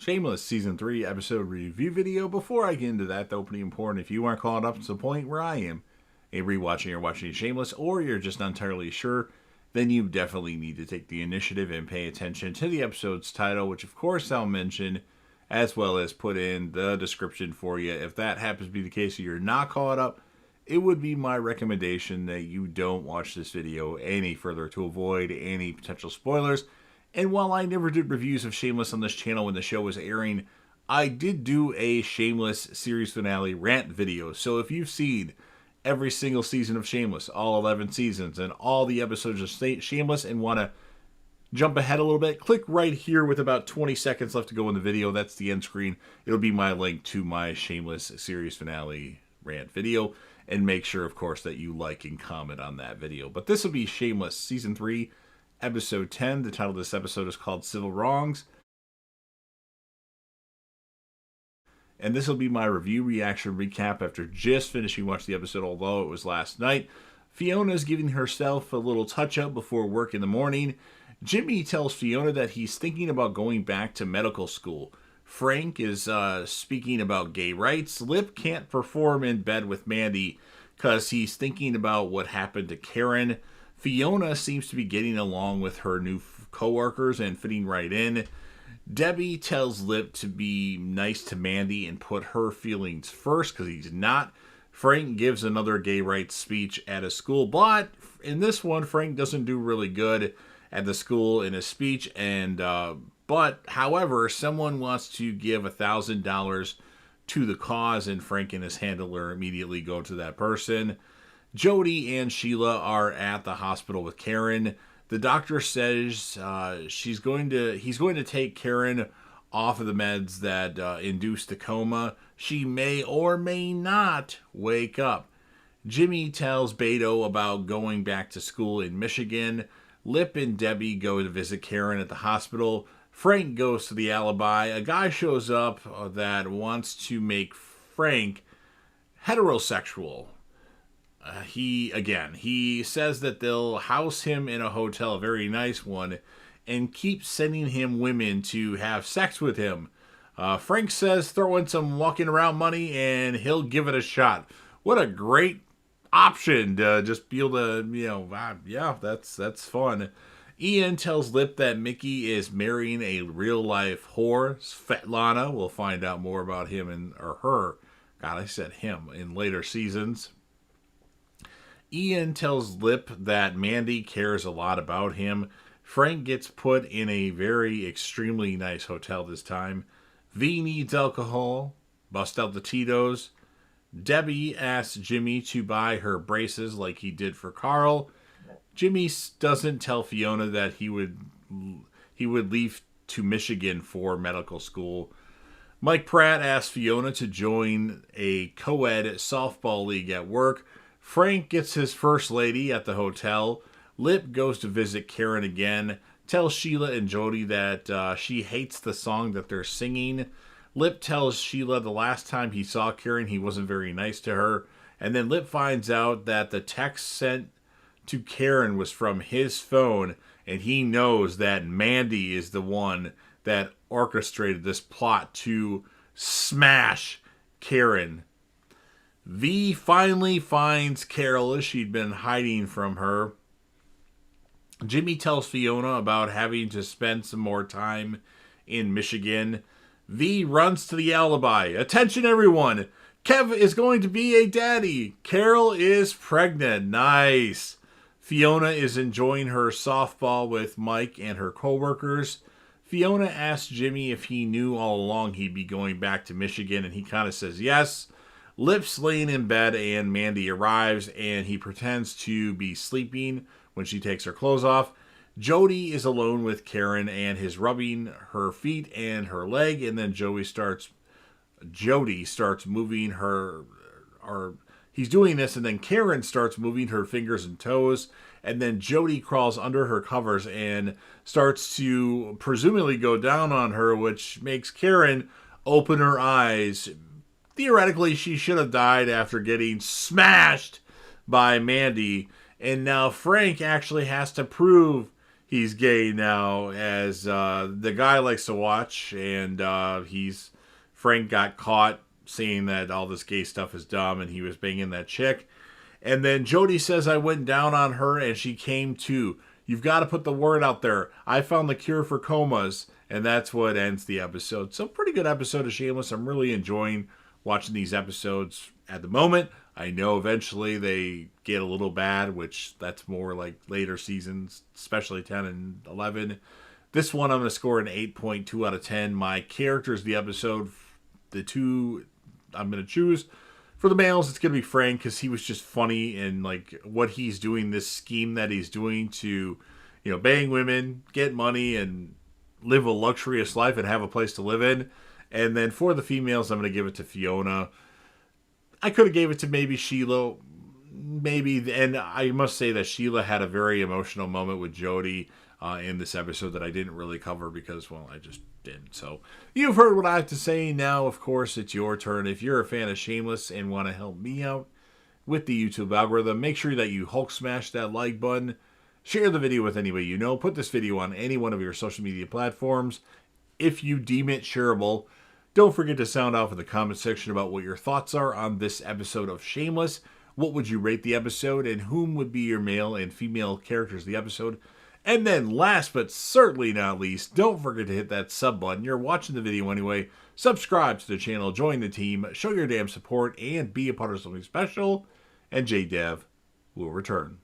Shameless Season 3 episode review video. Before I get into that, the opening important, if you aren't caught up to the point where I am, rewatching or watching Shameless, or you're just not entirely sure, then you definitely need to take the initiative and pay attention to the episode's title, which of course I'll mention, as well as put in the description for you. If that happens to be the case and you're not caught up, it would be my recommendation that you don't watch this video any further to avoid any potential spoilers. And while I never did reviews of Shameless on this channel when the show was airing, I did do a Shameless series finale rant video. So if you've seen every single season of Shameless, all 11 seasons, and all the episodes of Shameless, and want to jump ahead a little bit, click right here with about 20 seconds left to go in the video. That's the end screen. It'll be my link to my Shameless series finale rant video. And make sure, of course, that you like and comment on that video. But this will be Shameless Season 3, Episode 10. The title of this episode is called Civil Wrongs. And this will be my review, reaction, recap after just finishing watching the episode, although it was last night. Fiona is giving herself a little touch-up before work in the morning. Jimmy tells Fiona that he's thinking about going back to medical school. Frank is speaking about gay rights. Lip can't perform in bed with Mandy because he's thinking about what happened to Karen. Fiona seems to be getting along with her new coworkers and fitting right in. Debbie tells Lip to be nice to Mandy and put her feelings first because he's not. Frank gives another gay rights speech at a school, but in this one, Frank doesn't do really good at the school in his speech, and however, someone wants to give $1,000 to the cause, and Frank and his handler immediately go to that person. Jody and Sheila are at the hospital with Karen. The doctor says he's going to take Karen off of the meds that induce the coma. She may or may not wake up. Jimmy tells Beto about going back to school in Michigan. Lip and Debbie go to visit Karen at the hospital. Frank goes to the alibi. A guy shows up that wants to make Frank heterosexual. He says that they'll house him in a hotel, a very nice one, and keep sending him women to have sex with him. Frank says throw in some walking around money and he'll give it a shot. What a great option to just be able to, yeah, that's fun. Ian tells Lip that Mickey is marrying a real-life whore, Svetlana. We'll find out more about him or her. God, I said him in later seasons. Ian tells Lip that Mandy cares a lot about him. Frank gets put in a very extremely nice hotel this time. V needs alcohol. Bust out the Tito's. Debbie asks Jimmy to buy her braces like he did for Carl. Jimmy doesn't tell Fiona that he would leave to Michigan for medical school. Mike Pratt asks Fiona to join a co-ed softball league at work. Frank gets his first lady at the hotel. Lip goes to visit Karen again. Tells Sheila and Jody that she hates the song that they're singing. Lip tells Sheila the last time he saw Karen, he wasn't very nice to her. And then Lip finds out that the text sent to Karen was from his phone, and he knows that Mandy is the one that orchestrated this plot to smash Karen. V finally finds Carol as she'd been hiding from her. Jimmy tells Fiona about having to spend some more time in Michigan. V runs to the alibi. Attention everyone! Kev is going to be a daddy. Carol is pregnant. Nice. Fiona is enjoying her softball with Mike and her coworkers. Fiona asks Jimmy if he knew all along he'd be going back to Michigan, and he kind of says yes. Lip's laying in bed, and Mandy arrives, and he pretends to be sleeping when she takes her clothes off. Jody is alone with Karen and is rubbing her feet and her leg, and then Jody starts moving her, or he's doing this, and then Karen starts moving her fingers and toes, and then Jody crawls under her covers and starts to presumably go down on her, which makes Karen open her eyes. Theoretically, she should have died after getting smashed by Mandy, and now Frank actually has to prove he's gay now, as the guy likes to watch, and Frank got caught saying that all this gay stuff is dumb, and he was banging that chick. And then Jody says I went down on her, and she came to. You've got to put the word out there. I found the cure for comas, and that's what ends the episode. So pretty good episode of Shameless. I'm really enjoying watching these episodes at the moment. I know eventually they get a little bad, which that's more like later seasons, especially 10 and 11. This one I'm going to score an 8.2 out of 10. My characters, the episode, the two I'm going to choose. For the males, it's going to be Frank, because he was just funny, and like what he's doing, this scheme that he's doing to, bang women, get money, and live a luxurious life and have a place to live in. And then for the females, I'm going to give it to Fiona. I could have gave it to maybe Sheila, maybe, and I must say that Sheila had a very emotional moment with Jody in this episode that I didn't really cover because, well, I just didn't. So you've heard what I have to say. Now, of course, it's your turn. If you're a fan of Shameless and want to help me out with the YouTube algorithm, make sure that you Hulk smash that like button. Share the video with anybody you know. Put this video on any one of your social media platforms if you deem it shareable. Don't forget to sound off in the comment section about what your thoughts are on this episode of Shameless. What would you rate the episode, and whom would be your male and female characters of the episode? And then last but certainly not least, don't forget to hit that sub button. You're watching the video anyway. Subscribe to the channel, join the team, show your damn support, and be a part of something special. And JDev will return.